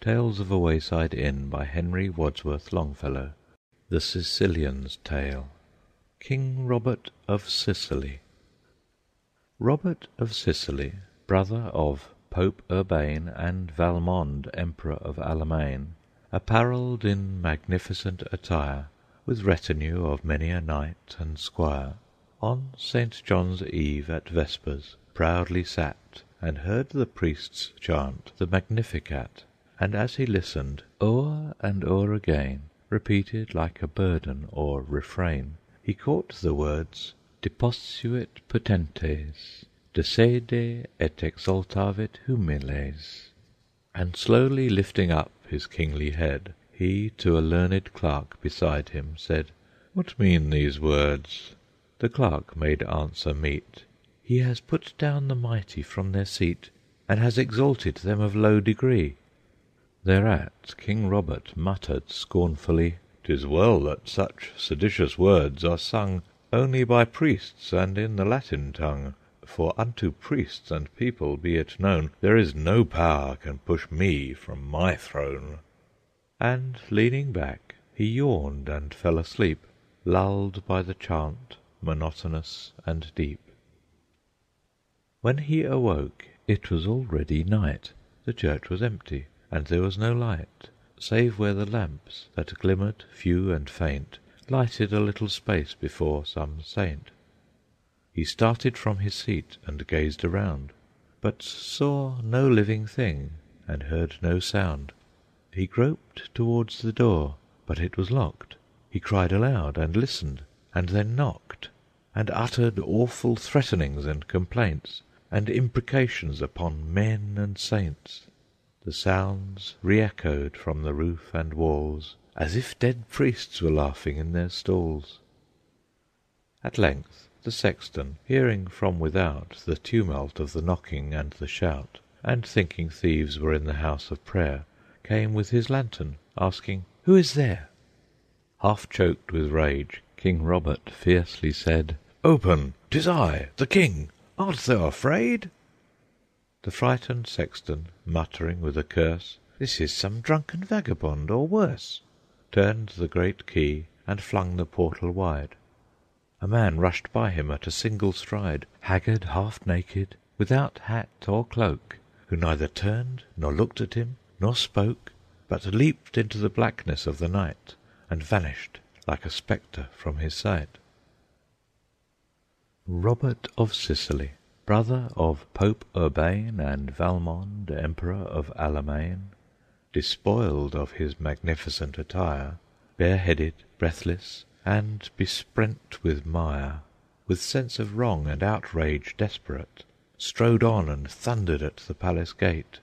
Tales of a Wayside Inn by Henry Wadsworth Longfellow. The Sicilian's Tale. King Robert of Sicily. Robert of Sicily, brother of Pope Urbane and Valmond, Emperor of Allemaine, apparelled in magnificent attire, with retinue of many a knight and squire, on St. John's Eve at vespers proudly sat, and heard the priests chant the Magnificat, and as he listened, o'er and o'er again, repeated like a burden or refrain, he caught the words Deposuit potentes, desede et exaltavit humiles, and slowly lifting up his kingly head, he to a learned clerk beside him said, "What mean these words?" The clerk made answer meet, "He has put down the mighty from their seat, and has exalted them of low degree." Thereat King Robert muttered scornfully, "'Tis well that such seditious words are sung only by priests and in the Latin tongue, for unto priests and people be it known, there is no power can push me from my throne." And leaning back, he yawned and fell asleep, lulled by the chant, monotonous and deep. When he awoke, it was already night. The church was empty, and there was no light, save where the lamps, that glimmered few and faint, lighted a little space before some saint. He started from his seat and gazed around, but saw no living thing, and heard no sound. He groped towards the door, but it was locked. He cried aloud, and listened, and then knocked, and uttered awful threatenings and complaints, and imprecations upon men and saints. The sounds re-echoed from the roof and walls, as if dead priests were laughing in their stalls. At length the sexton, hearing from without the tumult of the knocking and the shout, and thinking thieves were in the house of prayer, came with his lantern, asking, "Who is there?" Half choked with rage, King Robert fiercely said, "Open! 'Tis I, the King! Art thou afraid?" The frightened sexton, muttering with a curse, "This is some drunken vagabond, or worse," turned the great key and flung the portal wide. A man rushed by him at a single stride, haggard, half naked, without hat or cloak, who neither turned nor looked at him, nor spoke, but leaped into the blackness of the night, and vanished like a spectre from his sight. Robert of Sicily, brother of Pope Urbane and Valmond, Emperor of Allemaine, despoiled of his magnificent attire, bareheaded, breathless, and besprent with mire, with sense of wrong and outrage desperate, strode on and thundered at the palace gate,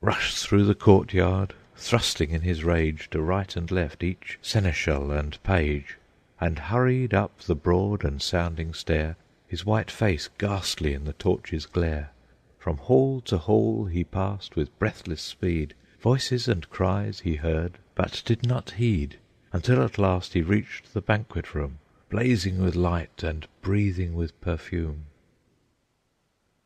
rushed through the courtyard, thrusting in his rage to right and left each seneschal and page, and hurried up the broad and sounding stair, his white face ghastly in the torches' glare. From hall to hall he passed with breathless speed, voices and cries he heard, but did not heed, until at last he reached the banquet room, blazing with light and breathing with perfume.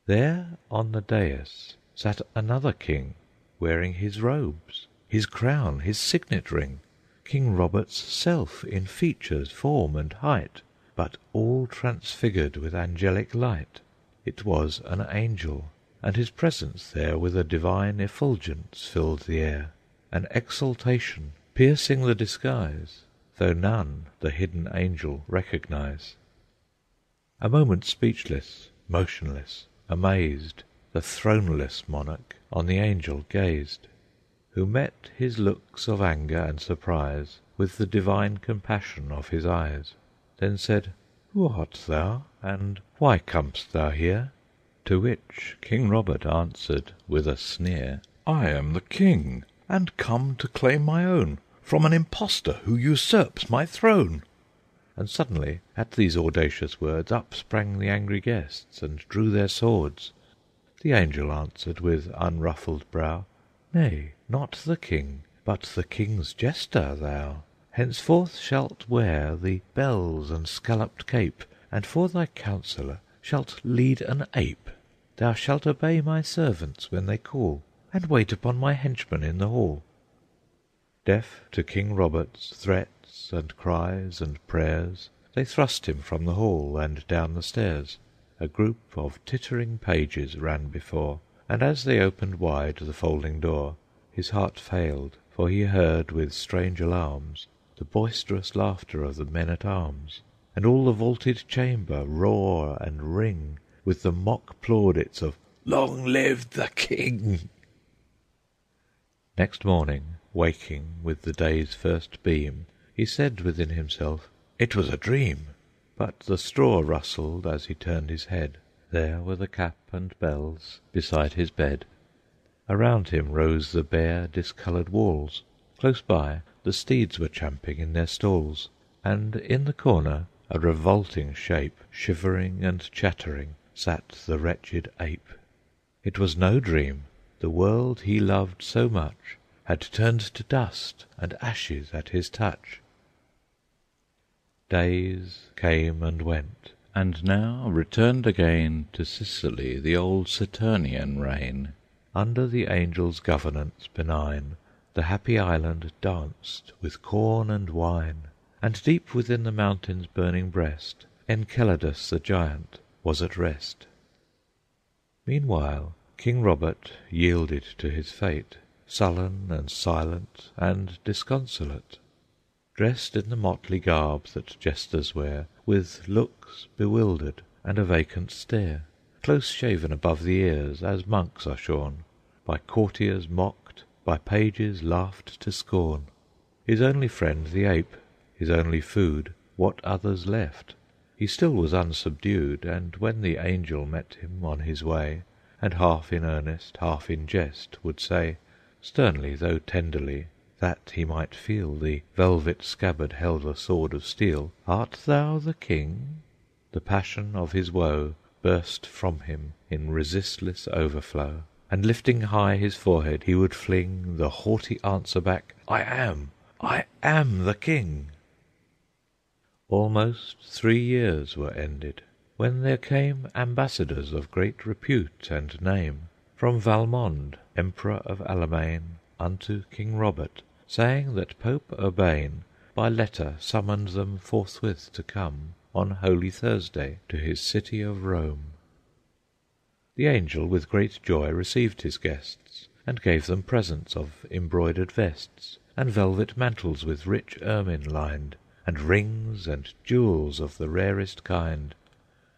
There on the dais sat another king, wearing his robes, his crown, his signet ring, King Robert's self in features, form, and height, but all transfigured with angelic light. It was an angel, and his presence there with a divine effulgence filled the air, an exaltation piercing the disguise, though none the hidden angel recognize. A moment speechless, motionless, amazed, the throneless monarch on the angel gazed, who met his looks of anger and surprise with the divine compassion of his eyes. Then said, "Who art thou, and why comest thou here?" To which King Robert answered with a sneer, "I am the King, and come to claim my own from an impostor who usurps my throne." And suddenly at these audacious words up sprang the angry guests, and drew their swords. The angel answered with unruffled brow, "Nay, not the King, but the King's jester thou. Henceforth shalt wear the bells and scalloped cape, and for thy counsellor shalt lead an ape. Thou shalt obey my servants when they call, and wait upon my henchman in the hall." Deaf to King Robert's threats and cries and prayers, they thrust him from the hall and down the stairs. A group of tittering pages ran before, and as they opened wide the folding door, his heart failed, for he heard with strange alarms the boisterous laughter of the men-at-arms, and all the vaulted chamber roar and ring with the mock plaudits of "Long live the King!" Next morning, waking with the day's first beam, he said within himself, "It was a dream!" But the straw rustled as he turned his head. There were the cap and bells beside his bed. Around him rose the bare, discoloured walls. Close by, the steeds were champing in their stalls, and in the corner, a revolting shape, shivering and chattering, sat the wretched ape. It was no dream. The world he loved so much had turned to dust and ashes at his touch. Days came and went, and now returned again to Sicily the old Saturnian reign. Under the angels' governance benign, the happy island danced with corn and wine, and deep within the mountain's burning breast Enceladus the giant was at rest. Meanwhile King Robert yielded to his fate, sullen and silent and disconsolate, dressed in the motley garb that jesters wear, with looks bewildered and a vacant stare, close shaven above the ears as monks are shorn, by courtiers mocked, by pages laughed to scorn. His only friend the ape, his only food, what others left. He still was unsubdued, and when the angel met him on his way, and half in earnest, half in jest, would say, sternly though tenderly, that he might feel the velvet scabbard held a sword of steel, "Art thou the King?" the passion of his woe burst from him in resistless overflow, and lifting high his forehead he would fling the haughty answer back, I am the King!" Almost 3 years were ended, when there came ambassadors of great repute and name from Valmond, Emperor of Allemaine, unto King Robert, saying that Pope Urbane by letter summoned them forthwith to come on Holy Thursday to his city of Rome. The angel with great joy received his guests, and gave them presents of embroidered vests, and velvet mantles with rich ermine lined, and rings and jewels of the rarest kind.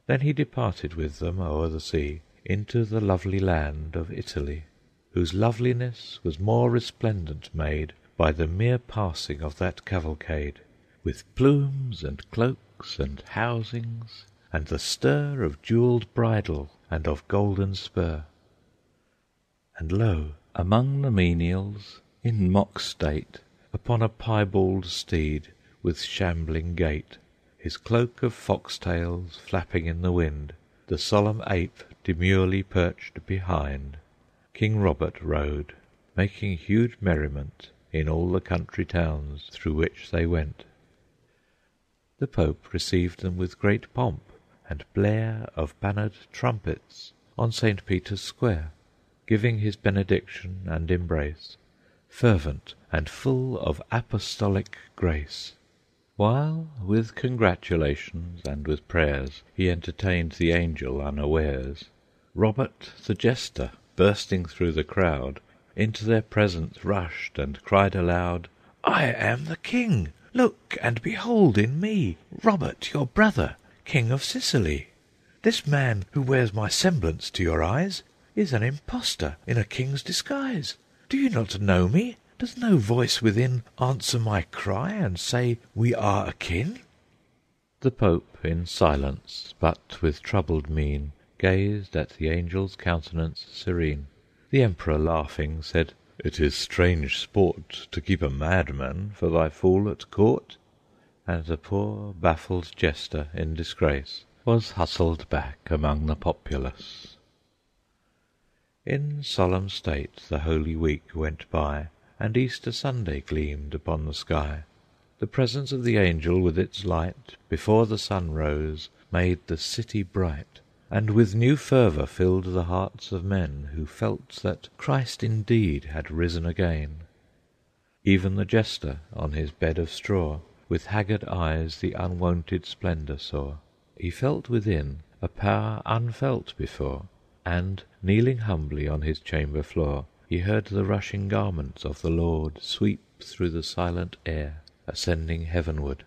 Then he departed with them o'er the sea into the lovely land of Italy, whose loveliness was more resplendent made by the mere passing of that cavalcade, with plumes and cloaks and housings, and the stir of jewelled bridle and of golden spur. And lo, among the menials, in mock state, upon a piebald steed with shambling gait, his cloak of foxtails flapping in the wind, the solemn ape demurely perched behind, King Robert rode, making huge merriment in all the country towns through which they went. The Pope received them with great pomp and blare of bannered trumpets on St. Peter's Square, giving his benediction and embrace, fervent and full of apostolic grace. While with congratulations and with prayers he entertained the angel unawares, Robert the jester, bursting through the crowd, into their presence rushed and cried aloud, I am the King! Look and behold in me Robert your brother, King of Sicily. This man who wears my semblance to your eyes is an impostor in a king's disguise. Do you not know me? Does no voice within answer my cry and say we are akin? The Pope in silence, but with troubled mien, gazed at the angel's countenance serene. The Emperor laughing said, It is strange sport to keep a madman for thy fool at court. And the poor baffled jester in disgrace was hustled back among the populace. In solemn state the Holy Week went by, and Easter Sunday gleamed upon the sky. The presence of the angel with its light, before the sun rose, made the city bright, and with new fervour filled the hearts of men who felt that Christ indeed had risen again. Even the Jester on his bed of straw with haggard eyes the unwonted splendour saw. He felt within a power unfelt before, and, kneeling humbly on his chamber floor, he heard the rushing garments of the Lord sweep through the silent air, ascending heavenward.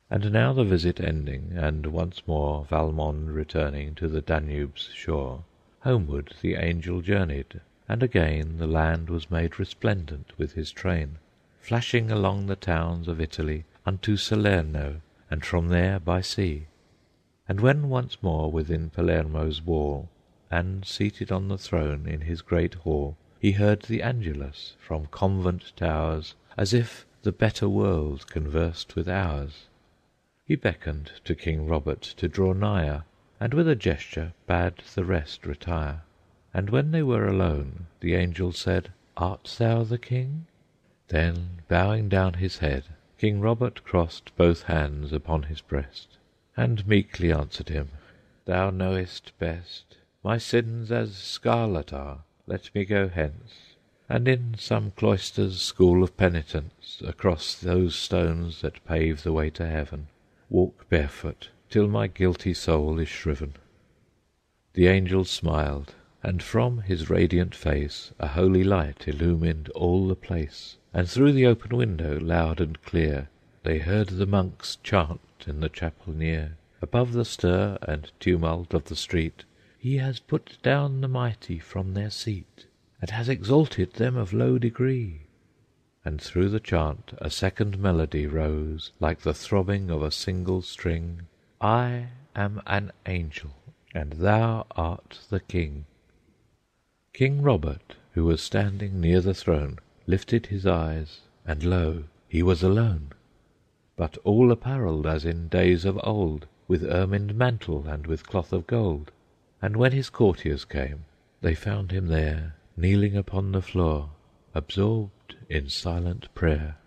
And now the visit ending, and once more Valmond returning to the Danube's shore, homeward the angel journeyed, and again the land was made resplendent with his train, flashing along the towns of Italy unto Salerno, and from there by sea. And when once more within Palermo's wall, and seated on the throne in his great hall, he heard the Angelus from convent towers, as if the better world conversed with ours. He beckoned to King Robert to draw nigher, and with a gesture bade the rest retire. And when they were alone, the angel said, "Art thou the king?" Then, bowing down his head, King Robert crossed both hands upon his breast, and meekly answered him, "Thou knowest best. My sins as scarlet are. Let me go hence, and in some cloister's school of penitence, across those stones that pave the way to heaven, walk barefoot, till my guilty soul is shriven." The angel smiled, and from his radiant face a holy light illumined all the place, and through the open window, loud and clear, they heard the monks chant in the chapel near. Above the stir and tumult of the street, He has put down the mighty from their seat, and has exalted them of low degree. And through the chant a second melody rose, like the throbbing of a single string. I am an angel, and thou art the king. King Robert, who was standing near the throne, lifted his eyes, and lo, he was alone, but all apparelled as in days of old, with ermined mantle and with cloth of gold. And when his courtiers came, they found him there, kneeling upon the floor, absorbed in silent prayer.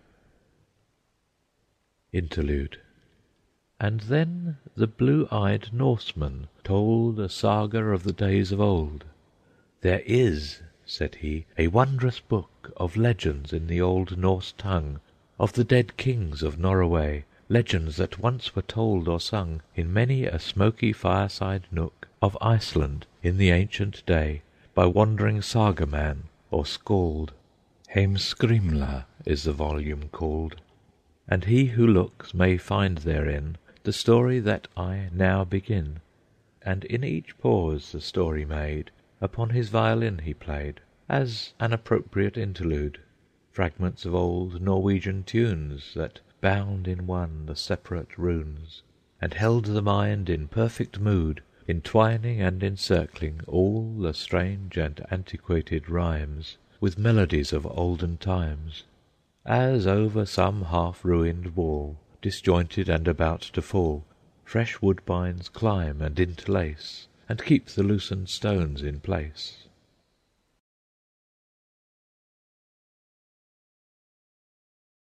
Interlude. And then the blue-eyed Norseman told a saga of the days of old. "There is," said he, "a wondrous book of legends in the old Norse tongue, of the dead kings of Norroway, legends that once were told or sung in many a smoky fireside nook of Iceland in the ancient day, by wandering saga man or skald. Heimskringla is the volume called, and he who looks may find therein the story that I now begin." And in each pause the story made, upon his violin he played, as an appropriate interlude, fragments of old Norwegian tunes that bound in one the separate runes, and held the mind in perfect mood, entwining and encircling all the strange and antiquated rhymes with melodies of olden times, as over some half-ruined wall, disjointed and about to fall, fresh woodbines climb and interlace, and keep the loosened stones in place.